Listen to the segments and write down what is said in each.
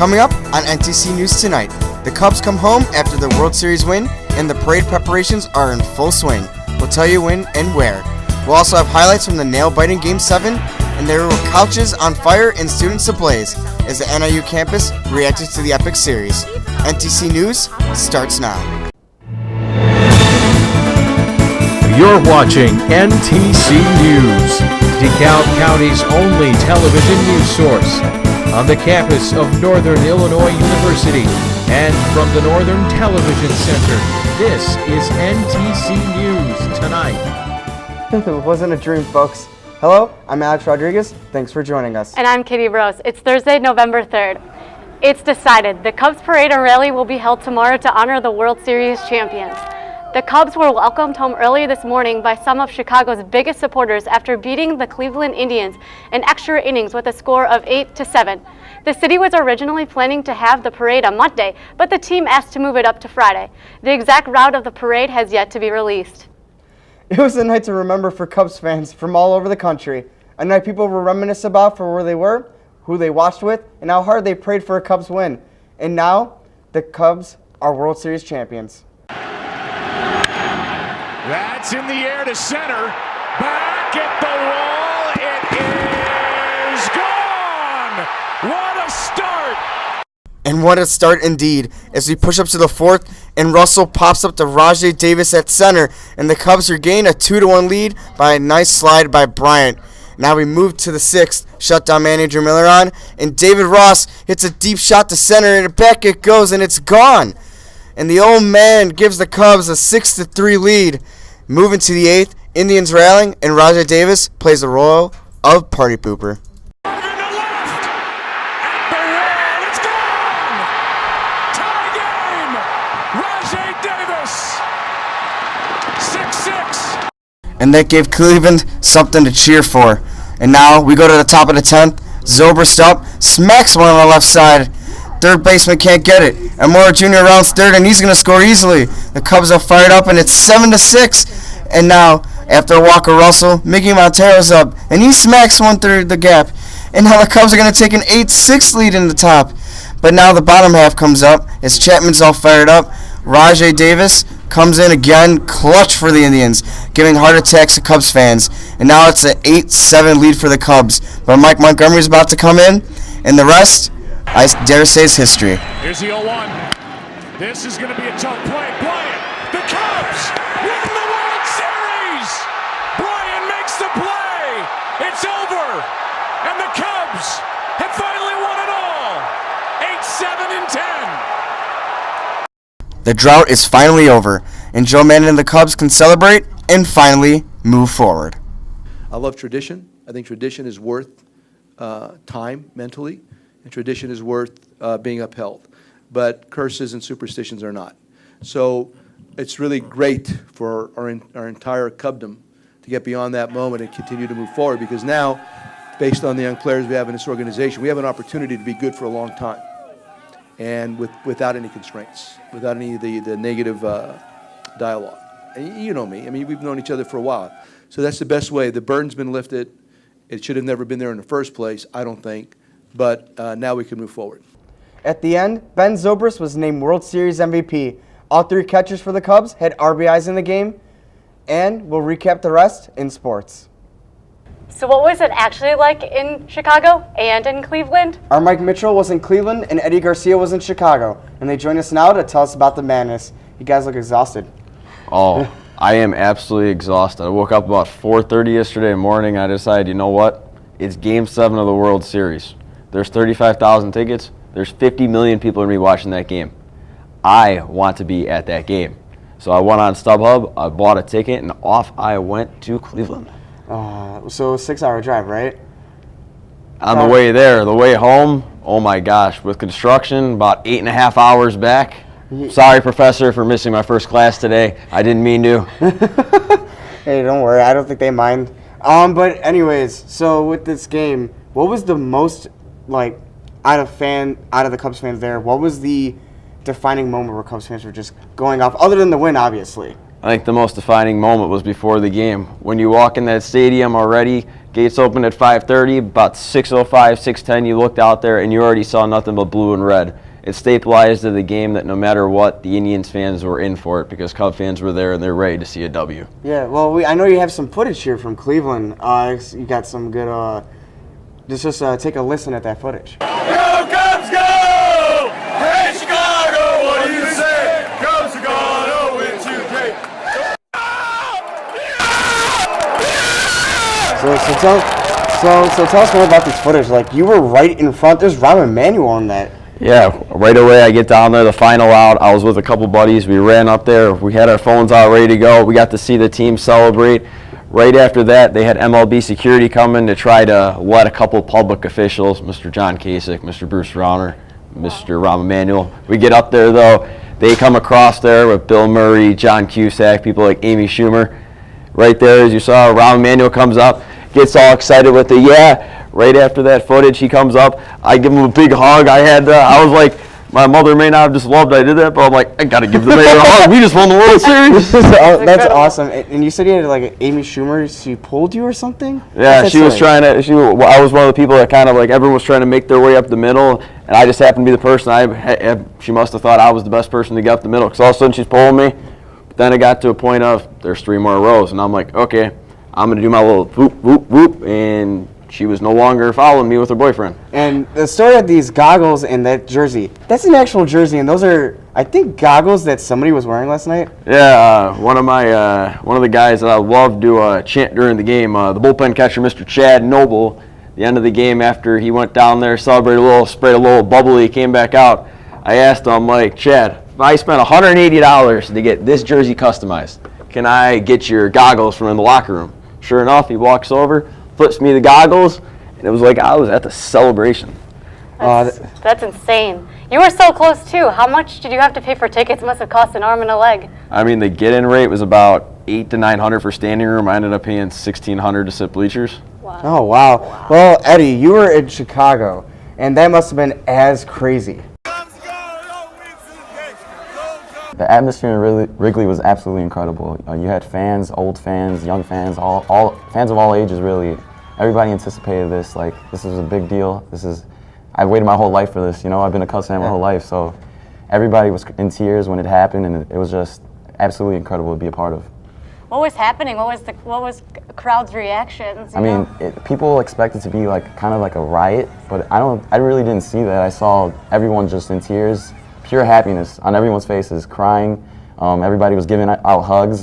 Coming up on NTC News Tonight, the Cubs come home after the World Series win, and the parade preparations are in full swing. We'll tell you when and where. We'll also have highlights from the nail-biting Game 7, and there were couches on fire and students ablaze as the NIU campus reacted to the epic series. NTC News starts now. You're watching NTC News, DeKalb County's only television news source, on the campus of Northern Illinois University and from the Northern Television Center. This is NTC News Tonight. It wasn't a dream, folks. Hello, I'm Alex Rodriguez. Thanks for joining us. And I'm Katie Rose. It's Thursday, November 3rd. It's decided. The Cubs parade and rally will be held tomorrow to honor the World Series champions. The Cubs were welcomed home early this morning by some of Chicago's biggest supporters after beating the Cleveland Indians in extra innings with a score of 8-7. The city was originally planning to have the parade on Monday, but the team asked to move it up to Friday. The exact route of the parade has yet to be released. It was a night to remember for Cubs fans from all over the country. A night people will reminisce about for where they were, who they watched with, and how hard they prayed for a Cubs win. And now, the Cubs are World Series champions. That's in the air to center. Back at the wall. It is gone. What a start. And what a start indeed, as we push up to the fourth, and Russell pops up to Rajai Davis at center, and the Cubs regain a 2-1 lead by a nice slide by Bryant. Now we move to the sixth, shutdown manager Miller on, and David Ross hits a deep shot to center, and back it goes, and it's gone. And the old man gives the Cubs a 6-3 lead. Moving to the eighth, Indians rallying, and Rajai Davis plays the role of party pooper. And that gave Cleveland something to cheer for. And now we go to the top of the 10th. Zobrist up, smacks one on the left side. Third baseman can't get it. And Mora Jr. rounds third, and he's going to score easily. The Cubs are fired up, and it's 7-6. And now, after Walker Russell, Mickey Montero's up, and he smacks one through the gap. And now the Cubs are going to take an 8-6 lead in the top. But now the bottom half comes up as Chapman's all fired up. Rajai Davis comes in again, clutch for the Indians, giving heart attacks to Cubs fans. And now it's an 8-7 lead for the Cubs. But Mike Montgomery's about to come in, and the rest, I dare say, is history. Here's the 0-1. This is going to be a tough play. Bryant, the Cubs win the World Series. Bryant makes the play. It's over. And the Cubs have finally won it all. 8-7-10. The drought is finally over, and Joe Maddon and the Cubs can celebrate and finally move forward. I love tradition. I think tradition is worth time mentally, and tradition is worth being upheld. But curses and superstitions are not. So it's really great for our entire Cubdom to get beyond that moment and continue to move forward, because now, based on the young players we have in this organization, we have an opportunity to be good for a long time, and without any constraints, without any of the negative dialogue. And you know me. I mean, we've known each other for a while. So that's the best way. The burden's been lifted. It should have never been there in the first place, I don't think. But now we can move forward. At the end, Ben Zobrist was named World Series MVP. All three catchers for the Cubs had RBIs in the game. And we'll recap the rest in sports. So what was it actually like in Chicago and in Cleveland? Our Mike Mitchell was in Cleveland, and Eddie Garcia was in Chicago. And they join us now to tell us about the madness. You guys look exhausted. Oh, I am absolutely exhausted. I woke up about 4:30 yesterday morning. I decided, you know what? It's Game 7 of the World Series. There's 35,000 tickets. There's 50 million people going to be watching that game. I want to be at that game. So I went on StubHub, I bought a ticket, and off I went to Cleveland. So a 6-hour drive, right? On the way there, the way home, oh my gosh, with construction, about 8.5 hours back. Sorry, Professor, for missing my first class today. I didn't mean to. Hey, don't worry. I don't think they mind. But anyways, so with this game, what was the most, like, out of the Cubs fans there, what was the defining moment where Cubs fans were just going off, other than the win, obviously? I think the most defining moment was before the game. When you walk in that stadium already, gates opened at 5:30, about 6:05, 6:10, you looked out there and you already saw nothing but blue and red. It stabilized to the game that no matter what, the Indians fans were in for it because Cub fans were there and they're ready to see a W. Yeah, well, I know you have some footage here from Cleveland. You got some good, just take a listen at that footage. Go Cubs go! Hey Chicago, what do you say? Cubs are gonna win today. So tell us more about this footage. Like, you were right in front. There's Rahm Emanuel on that. Yeah, right away I get down there, the final out. I was with a couple buddies. We ran up there. We had our phones out ready to go. We got to see the team celebrate. Right after that, they had MLB security come in to try to let a couple public officials, Mr. John Kasich, Mr. Bruce Rauner, Mr. Rahm Emanuel. We get up there, though. They come across there with Bill Murray, John Cusack, people like Amy Schumer. Right there, as you saw, Rahm Emanuel comes up, gets all excited with the yeah. Right after that footage, he comes up. I give him a big hug. I was like, my mother may not have just loved I did that, but I'm like, I got to give the mayor a hug. We just won the World Series. That's awesome. And you said you had like Amy Schumer. She pulled you or something? Yeah, she was trying to. I was one of the people that kind of like everyone was trying to make their way up the middle, and I just happened to be the person. She must have thought I was the best person to get up the middle, because all of a sudden she's pulling me. But then it got to a point of there's 3 more rows, and I'm like, okay, I'm gonna do my little whoop whoop whoop, and she was no longer following me with her boyfriend. And the story of these goggles and that jersey, that's an actual jersey, and those are, I think, goggles that somebody was wearing last night? Yeah, one of the guys that I love to chant during the game, the bullpen catcher, Mr. Chad Noble, the end of the game after he went down there, celebrated a little, sprayed a little bubbly, came back out. I asked him, like, Chad, if I spent $180 to get this jersey customized, can I get your goggles from in the locker room? Sure enough, he walks over, flips me the goggles, and it was like I was at the celebration. That's insane. You were so close, too. How much did you have to pay for tickets? Must have cost an arm and a leg. I mean, the get-in rate was about $800 to $900 for standing room. I ended up paying $1,600 to sit bleachers. Wow. Oh, wow. Well, Eddie, you were in Chicago, and that must have been as crazy. The atmosphere in Wrigley was absolutely incredible. You had fans, old fans, young fans, all fans of all ages, really. Everybody anticipated this. Like, this is a big deal. I've waited my whole life for this. You know, I've been a Cubs fan my whole life, so everybody was in tears when it happened, and it was just absolutely incredible to be a part of. What was happening? What was crowd's reactions? I mean, people expect it to be like kind of like a riot, but I really didn't see that. I saw everyone just in tears. Pure happiness on everyone's faces, crying. Everybody was giving out hugs.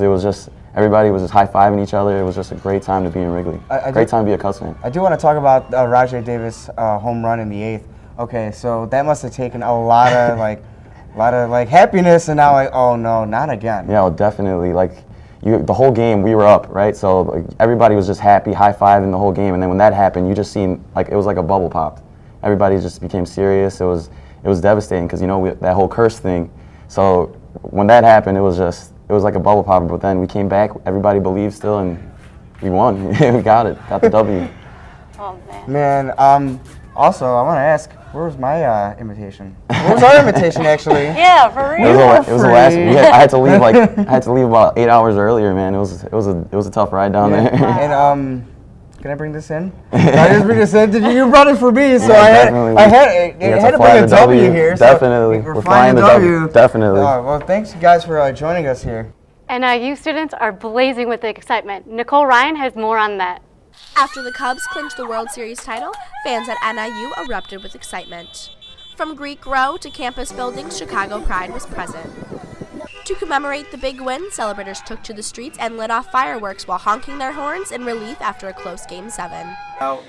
Everybody was just high-fiving each other. It was just a great time to be in Wrigley. Great time to be a Cubs fan. I do want to talk about Rajai Davis' home run in the 8th. Okay, so that must have taken a lot of happiness, and now like, oh no, not again. Yeah, well, definitely. Like, the whole game we were up, right? So like, everybody was just happy, high-fiving the whole game, and then when that happened, you just seen like it was like a bubble popped. Everybody just became serious. It was devastating because, you know, that whole curse thing. So when that happened, it was like a bubble popper. But then we came back, everybody believed still, and we won. We got the W. Oh, man. Also, I want to ask, where was my invitation? Where was our invitation, actually? Yeah, for real. It was the last. I had to leave about 8 hours earlier, man. It was a tough ride down there. And can I bring this in? Can I just bring this in? You brought it for me, so yeah, I had to bring a W here. Definitely. So we're flying the W. Definitely. Well, thanks, you guys, for joining us here. NIU students are blazing with excitement. Nicole Ryan has more on that. After the Cubs clinched the World Series title, fans at NIU erupted with excitement. From Greek Row to campus buildings, Chicago pride was present. To commemorate the big win, celebrators took to the streets and lit off fireworks while honking their horns in relief after a close Game 7. Out,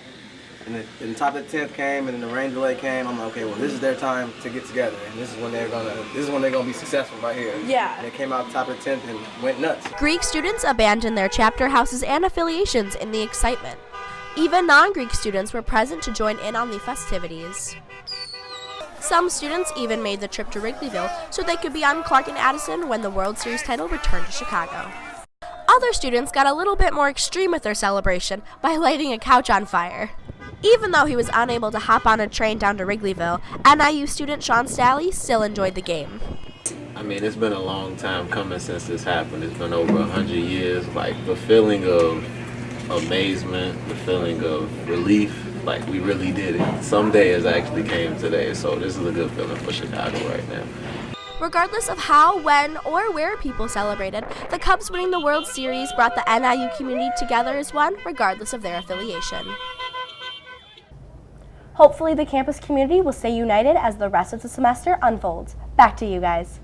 and the top of the 10th came, and then the rain delay came. I'm like, okay, well, this is their time to get together, and this is when they're gonna be successful right here. Yeah. And they came out top of the 10th and went nuts. Greek students abandoned their chapter houses and affiliations in the excitement. Even non-Greek students were present to join in on the festivities. Some students even made the trip to Wrigleyville so they could be on Clark and Addison when the World Series title returned to Chicago. Other students got a little bit more extreme with their celebration by lighting a couch on fire. Even though he was unable to hop on a train down to Wrigleyville, NIU student Sean Stalley still enjoyed the game. I mean, it's been a long time coming since this happened. It's been over 100 years. Like, the feeling of amazement, the feeling of relief, like, we really did it. Someday has actually came today, so this is a good feeling for Chicago right now. Regardless of how, when, or where people celebrated, the Cubs winning the World Series brought the NIU community together as one, regardless of their affiliation. Hopefully the campus community will stay united as the rest of the semester unfolds. Back to you guys.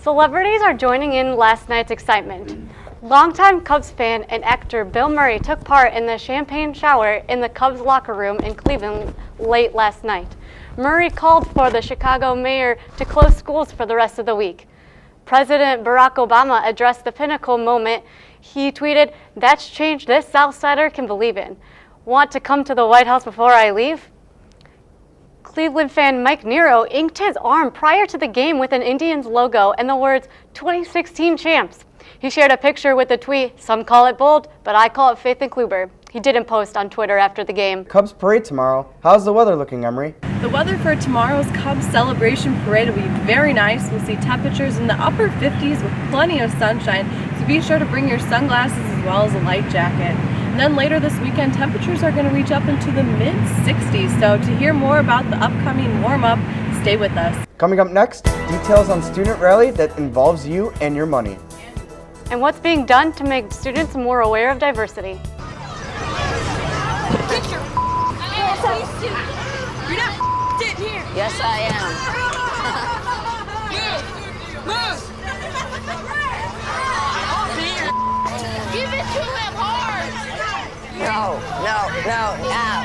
Celebrities are joining in last night's excitement. Longtime Cubs fan and actor Bill Murray took part in the champagne shower in the Cubs locker room in Cleveland late last night. Murray called for the Chicago mayor to close schools for the rest of the week. President Barack Obama addressed the pinnacle moment. He tweeted, "That's change this Southsider can believe in. Want to come to the White House before I leave?" Cleveland fan Mike Nero inked his arm prior to the game with an Indians logo and the words 2016 champs. He shared a picture with the tweet, "Some call it bold, but I call it faith in Kluber." He didn't post on Twitter after the game. Cubs parade tomorrow. How's the weather looking, Emery? The weather for tomorrow's Cubs celebration parade will be very nice. We'll see temperatures in the upper 50s with plenty of sunshine, so be sure to bring your sunglasses as well as a light jacket. And then later this weekend, temperatures are going to reach up into the mid-60s, so to hear more about the upcoming warm-up, stay with us. Coming up next, details on student rally that involves you and your money. And what's being done to make students more aware of diversity. You're not sitting here. Yes, I am. Move. Give it to him hard. No.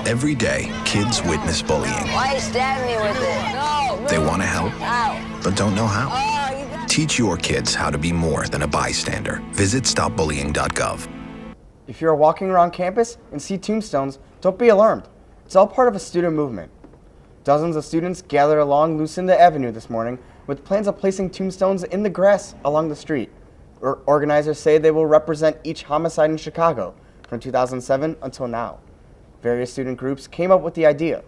Every day, kids witness bullying. Why you stab me with it? No. They want to help, Ow. but don't know how. Teach your kids how to be more than a bystander. Visit stopbullying.gov. If you're walking around campus and see tombstones, don't be alarmed. It's all part of a student movement. Dozens of students gathered along Lucinda Avenue this morning with plans of placing tombstones in the grass along the street. Organizers say they will represent each homicide in Chicago from 2007 until now. Various student groups came up with the idea.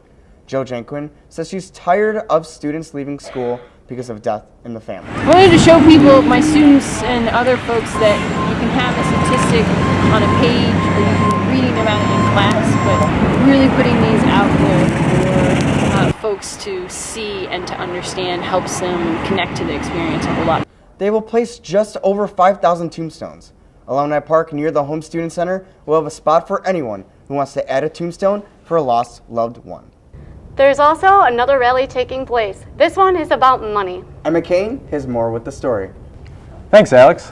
Jo Janquin says she's tired of students leaving school because of death in the family. I wanted to show people, my students and other folks, that you can have a statistic on a page or you can be reading about it in class, but really putting these out there for folks to see and to understand helps them connect to the experience a whole lot. They will place just over 5,000 tombstones. Alumni Park near the Home Student Center will have a spot for anyone who wants to add a tombstone for a lost loved one. There's also another rally taking place. This one is about money. Emma Kane has more with the story. Thanks, Alex.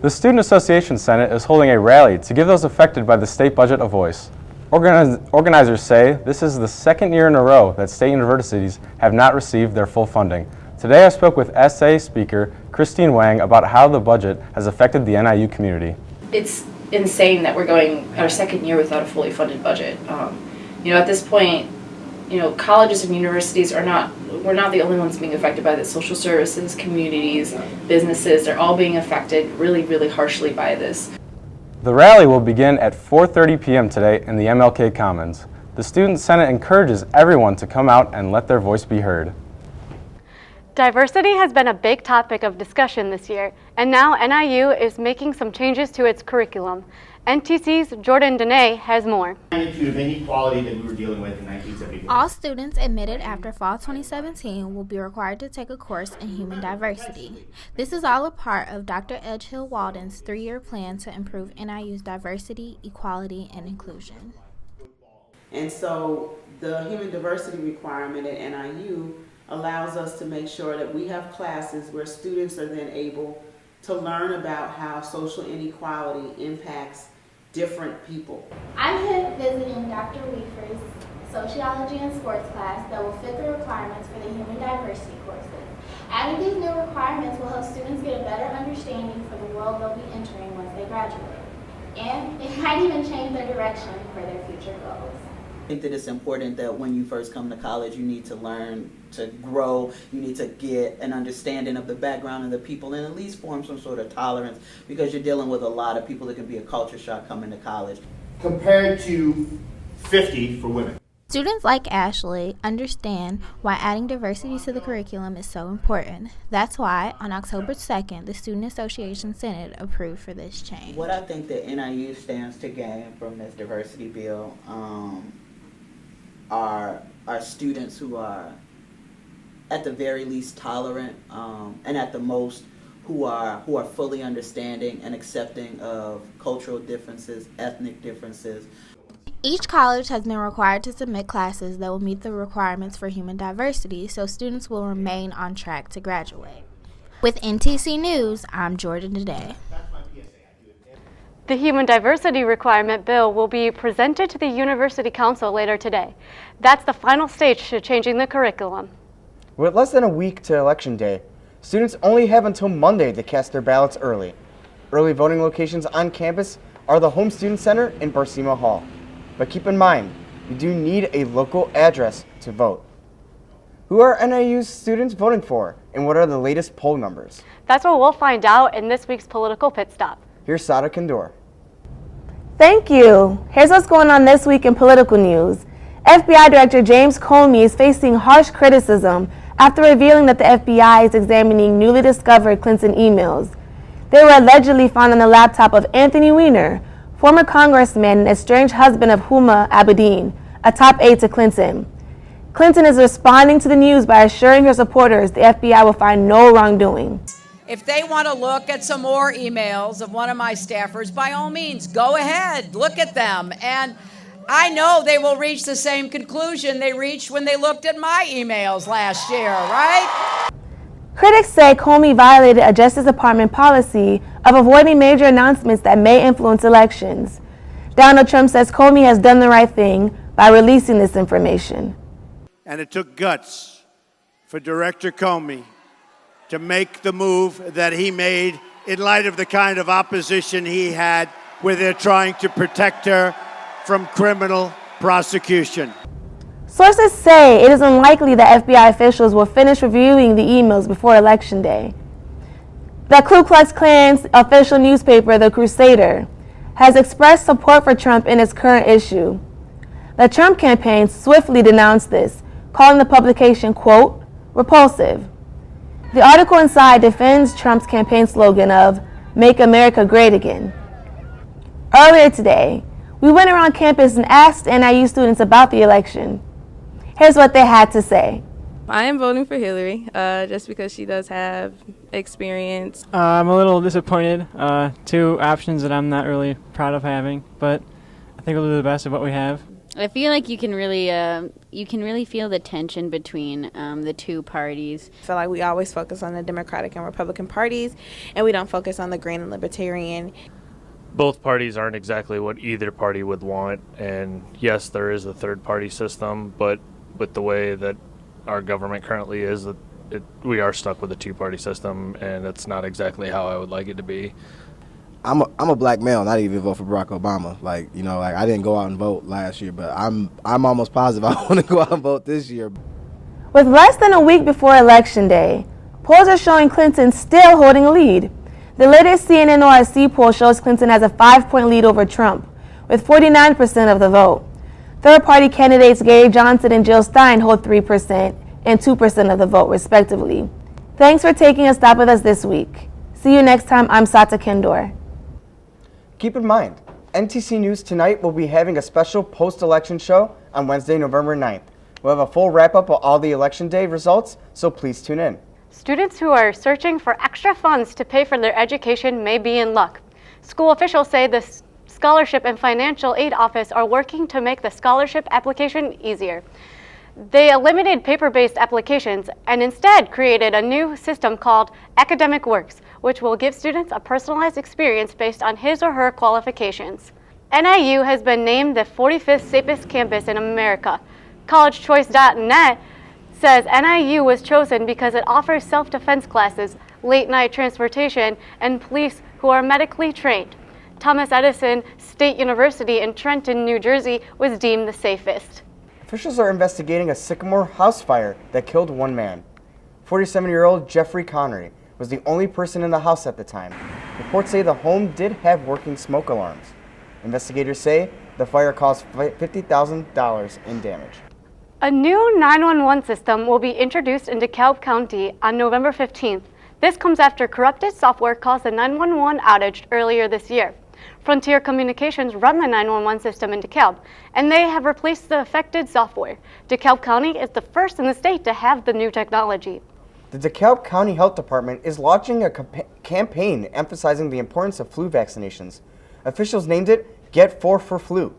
The Student Association Senate is holding a rally to give those affected by the state budget a voice. Organizers say this is the second year in a row that state universities have not received their full funding. Today I spoke with SA Speaker Christine Wang about how the budget has affected the NIU community. It's insane that we're going our second year without a fully funded budget. At this point, colleges and universities we're not the only ones being affected by this. Social services, communities, businesses, they're all being affected really, really harshly by this. The rally will begin at 4:30 p.m. today in the MLK Commons. The Student Senate encourages everyone to come out and let their voice be heard. Diversity has been a big topic of discussion this year, and now NIU is making some changes to its curriculum. NTC's Jordan Dene has more. Magnitude of inequality that we were dealing with in 1974. All students admitted after fall 2017 will be required to take a course in human diversity. This is all a part of Dr. Edgehill Walden's 3-year plan to improve NIU's diversity, equality, and inclusion. And so the human diversity requirement at NIU allows us to make sure that we have classes where students are then able to learn about how social inequality impacts different people. I'm here visiting Dr. Weaver's sociology and sports class that will fit the requirements for the human diversity courses. Adding these new requirements will help students get a better understanding for the world they'll be entering once they graduate. And it might even change their direction for their future goals. I think that it's important that when you first come to college, you need to learn to grow, you need to get an understanding of the background of the people and at least form some sort of tolerance because you're dealing with a lot of people that can be a culture shock coming to college. Compared to 50 for women. Students like Ashley understand why adding diversity to the curriculum is so important. That's why, on October 2nd, the Student Association Senate approved for this change. What I think that NIU stands to gain from this diversity bill are students who are at the very least tolerant and at the most who are fully understanding and accepting of cultural differences, ethnic differences. Each college has been required to submit classes that will meet the requirements for human diversity, so students will remain on track to graduate. With NTC News, I'm Jordan today. The Human Diversity Requirement Bill will be presented to the University Council later today. That's the final stage to changing the curriculum. With less than a week to Election Day, students only have until Monday to cast their ballots early. Early voting locations on campus are the Home Student Center and Barsima Hall. But keep in mind, you do need a local address to vote. Who are NIU's students voting for, and what are the latest poll numbers? That's what we'll find out in this week's Political Pit Stop. Here's Sada Kandor. Thank you. Here's what's going on this week in political news. FBI Director James Comey is facing harsh criticism after revealing that the FBI is examining newly discovered Clinton emails. They were allegedly found on the laptop of Anthony Weiner, former congressman and estranged husband of Huma Abedin, a top aide to Clinton. Clinton is responding to the news by assuring her supporters the FBI will find no wrongdoing. If they want to look at some more emails of one of my staffers, by all means, go ahead, look at them. And I know they will reach the same conclusion they reached when they looked at my emails last year, right? Critics say Comey violated a Justice Department policy of avoiding major announcements that may influence elections. Donald Trump says Comey has done the right thing by releasing this information. And it took guts for Director Comey to make the move that he made in light of the kind of opposition he had where they're trying to protect her from criminal prosecution. Sources say it is unlikely that FBI officials will finish reviewing the emails before Election Day. The Ku Klux Klan's official newspaper, The Crusader, has expressed support for Trump in its current issue. The Trump campaign swiftly denounced this, calling the publication, quote, repulsive. The article inside defends Trump's campaign slogan of Make America Great Again. Earlier today, we went around campus and asked NIU students about the election. Here's what they had to say. I am voting for Hillary just because she does have experience. I'm a little disappointed. Two options that I'm not really proud of having, but I think we'll do the best of what we have. I feel like you can really feel the tension between the two parties. I feel like we always focus on the Democratic and Republican parties, and we don't focus on the Green and Libertarian. Both parties aren't exactly what either party would want, and yes, there is a third-party system, but with the way that our government currently is, we are stuck with a two-party system, and it's not exactly how I would like it to be. I'm a black male, and I didn't even vote for Barack Obama. I didn't go out and vote last year, but I'm almost positive I want to go out and vote this year. With less than a week before Election Day, polls are showing Clinton still holding a lead. The latest CNN ORC poll shows Clinton has a 5-point lead over Trump, with 49% of the vote. Third-party candidates Gary Johnson and Jill Stein hold 3% and 2% of the vote, respectively. Thanks for taking a stop with us this week. See you next time. I'm Sata Kendor. Keep in mind, NTC News Tonight will be having a special post-election show on Wednesday, November 9th. We'll have a full wrap-up of all the Election Day results, so please tune in. Students who are searching for extra funds to pay for their education may be in luck. School officials say the Scholarship and Financial Aid Office are working to make the scholarship application easier. They eliminated paper-based applications and instead created a new system called Academic Works, which will give students a personalized experience based on his or her qualifications. NIU has been named the 45th safest campus in America. CollegeChoice.net says NIU was chosen because it offers self-defense classes, late-night transportation, and police who are medically trained. Thomas Edison State University in Trenton, New Jersey was deemed the safest. Officials are investigating a Sycamore house fire that killed one man. 47-year-old Jeffrey Connery was the only person in the house at the time. Reports say the home did have working smoke alarms. Investigators say The fire caused $50,000 in damage. A new 911 system will be introduced in DeKalb County on November 15th. This comes after corrupted software caused a 911 outage earlier this year. Frontier Communications run the 911 system in DeKalb, and they have replaced the affected software. DeKalb County is the first in the state to have the new technology. The DeKalb County Health Department is launching a campaign emphasizing the importance of flu vaccinations. Officials named it Get 4 for Flu.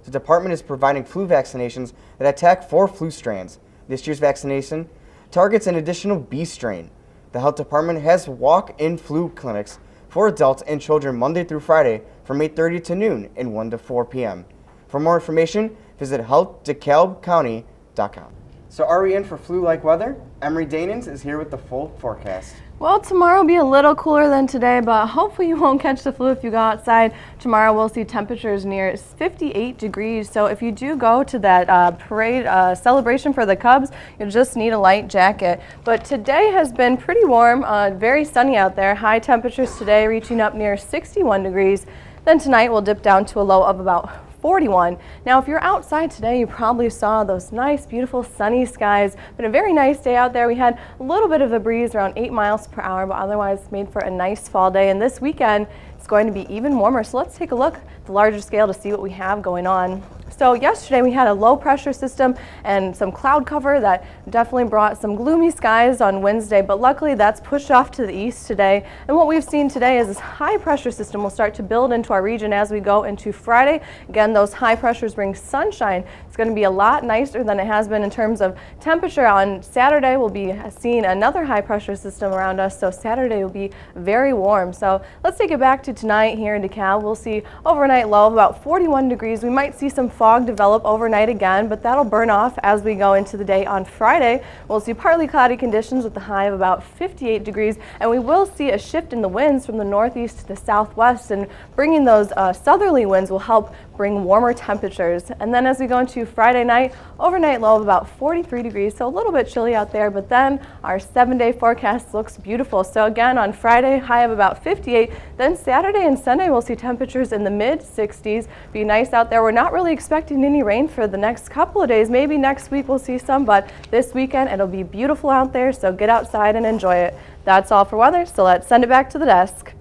The department is providing flu vaccinations that attack 4 flu strands. This year's vaccination targets an additional B strain. The health department has walk-in flu clinics for adults and children Monday through Friday from 8:30 to noon and 1 to 4 p.m. For more information, visit healthdecalbcounty.com. So are we in for flu-like weather? Emery Danens is here with the full forecast. Well, tomorrow will be a little cooler than today, but hopefully you won't catch the flu if you go outside. Tomorrow we'll see temperatures near 58 degrees, so if you do go to that parade celebration for the Cubs, you'll just need a light jacket. But today has been pretty warm, very sunny out there. High temperatures today reaching up near 61 degrees. Then tonight we'll dip down to a low of about 41. Now, if you're outside today, you probably saw those nice, beautiful, sunny skies. Been a very nice day out there. We had a little bit of a breeze, around 8 miles per hour, but otherwise made for a nice fall day. And this weekend, it's going to be even warmer. So let's take a look at the larger scale to see what we have going on. So yesterday we had a low pressure system and some cloud cover that definitely brought some gloomy skies on Wednesday, but luckily that's pushed off to the east today. And what we've seen today is this high pressure system will start to build into our region as we go into Friday. Again, those high pressures bring sunshine. It's going to be a lot nicer than it has been in terms of temperature. On Saturday we'll be seeing another high pressure system around us, so Saturday will be very warm. So let's take it back to tonight here in DeKalb. We'll see overnight low of about 41 degrees. We might see some fog develop overnight again, but that'll burn off as we go into the day on Friday. We'll see partly cloudy conditions with a high of about 58 degrees, and we will see a shift in the winds from the northeast to the southwest, and bringing those southerly winds will help bring warmer temperatures. And then as we go into Friday night, overnight low of about 43 degrees, so a little bit chilly out there, but then our 7-day forecast looks beautiful. So again, on Friday, high of about 58, then Saturday and Sunday we'll see temperatures in the mid-60s. Be nice out there. We're not really expecting any rain for the next couple of days. Maybe next week we'll see some, but this weekend it'll be beautiful out there, so get outside and enjoy it. That's all for weather, so let's send it back to the desk.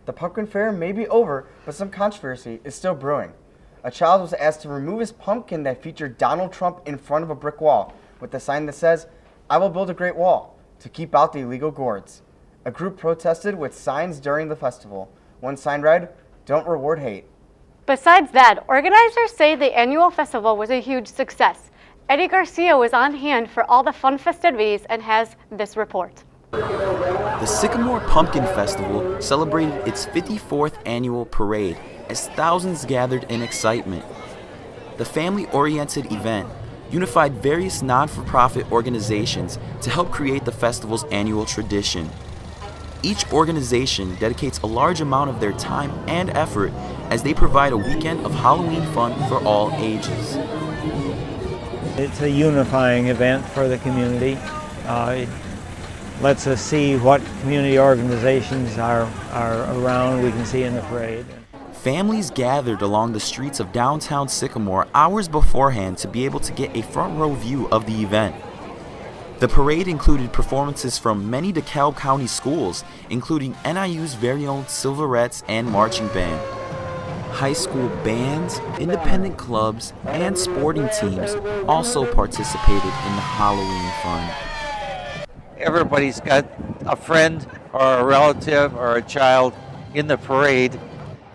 The pumpkin fair may be over, but some controversy is still brewing. A child was asked to remove his pumpkin that featured Donald Trump in front of a brick wall with a sign that says, "I will build a great wall," to keep out the illegal gourds. A group protested with signs during the festival. One sign read, "Don't reward hate." Besides that, organizers say the annual festival was a huge success. Eddie Garcia was on hand for all the fun festivities and has this report. The Sycamore Pumpkin Festival celebrated its 54th annual parade as thousands gathered in excitement. The family-oriented event unified various non-for-profit organizations to help create the festival's annual tradition. Each organization dedicates a large amount of their time and effort as they provide a weekend of Halloween fun for all ages. It's a unifying event for the community. It lets us see what community organizations are around we can see in the parade. Families gathered along the streets of downtown Sycamore hours beforehand to be able to get a front row view of the event. The parade included performances from many DeKalb County schools, including NIU's very own Silverettes and Marching Band. High school bands, independent clubs, and sporting teams also participated in the Halloween fun. Everybody's got a friend or a relative or a child in the parade,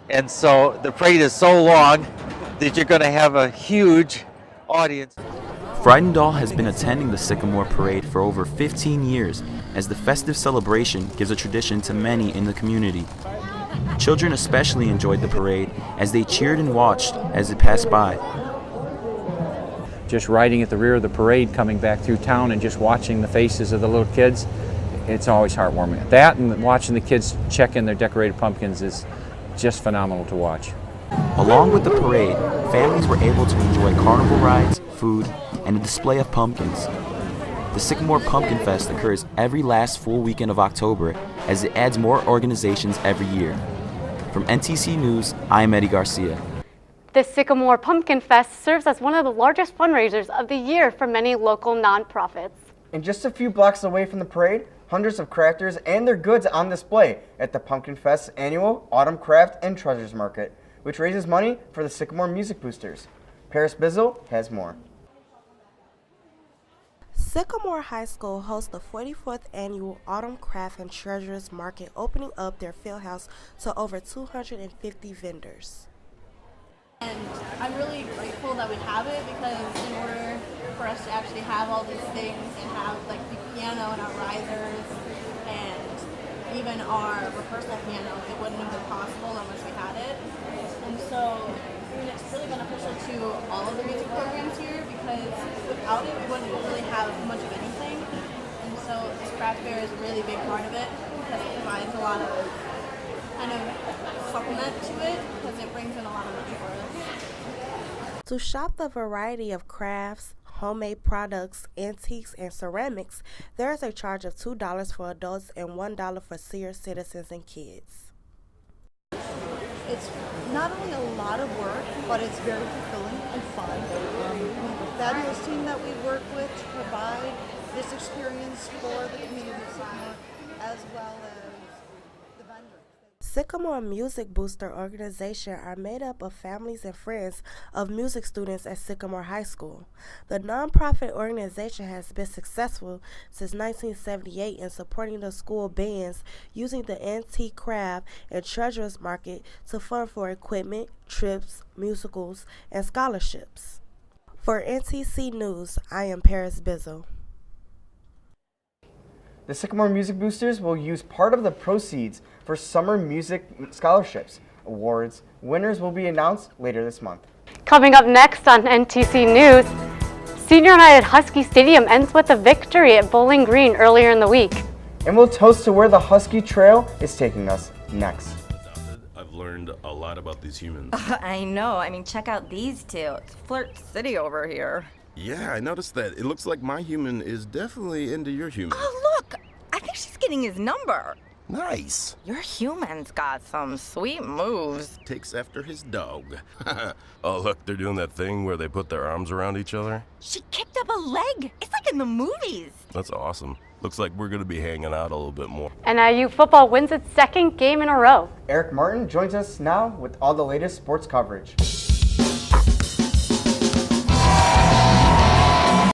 and so the parade is so long that you're going to have a huge audience. Friedendahl has been attending the Sycamore Parade for over 15 years, as the festive celebration gives a tradition to many in the community. Children especially enjoyed the parade as they cheered and watched as it passed by. Just riding at the rear of the parade, coming back through town and just watching the faces of the little kids, it's always heartwarming. That and watching the kids check in their decorated pumpkins is just phenomenal to watch. Along with the parade, families were able to enjoy carnival rides, food, and a display of pumpkins. The Sycamore Pumpkin Fest occurs every last full weekend of October as it adds more organizations every year. From NTC News, I'm Eddie Garcia. The Sycamore Pumpkin Fest serves as one of the largest fundraisers of the year for many local nonprofits. And just a few blocks away from the parade, hundreds of crafters and their goods on display at the Pumpkin Fest's annual Autumn Craft and Treasures Market, which raises money for the Sycamore Music Boosters. Paris Bizzle has more. Sycamore High School hosts the 44th annual Autumn Craft and Treasures Market, opening up their field house to over 250 vendors. And I'm really grateful that we have it, because in order for us to actually have all these things and have like the piano and our risers and even our rehearsal piano, it wouldn't have been possible unless we had it. And so it's really beneficial to all of the music programs here, because without it we wouldn't really have much of anything. And so this craft fair is a really big part of it, because it provides a lot of kind of supplement to it, because it brings in a lot of money for us. To shop the variety of crafts, homemade products, antiques, and ceramics, there is a charge of $2 for adults and $1 for senior citizens and kids. It's not only a lot of work, but it's very fulfilling and fun. We have a fabulous team that we work with to provide this experience for the community of Sycamore, as well as the vendors. Sycamore Music Booster organization are made up of families and friends of music students at Sycamore High School. The nonprofit organization has been successful since 1978 in supporting the school bands using the antique craft and treasures market to fund for equipment, trips, musicals, and scholarships. For NTC News, I am Paris Bizzle. The Sycamore Music Boosters will use part of the proceeds for summer music scholarships. Awards winners will be announced later this month. Coming up next on NTC News, Senior Night at Husky Stadium ends with a victory at Bowling Green earlier in the week. And we'll toast to where the Husky Trail is taking us next. I've learned a lot about these humans. I know. I mean, check out these two. It's Flirt City over here. Yeah, I noticed that. It looks like my human is definitely into your human. Oh, look! I think she's getting his number. Nice. Your human's got some sweet moves. Takes after his dog. Oh, look, they're doing that thing where they put their arms around each other. She kicked up a leg. It's like in the movies. That's awesome. Looks like we're going to be hanging out a little bit more. NIU football wins its second game in a row. Eric Martin joins us now with all the latest sports coverage.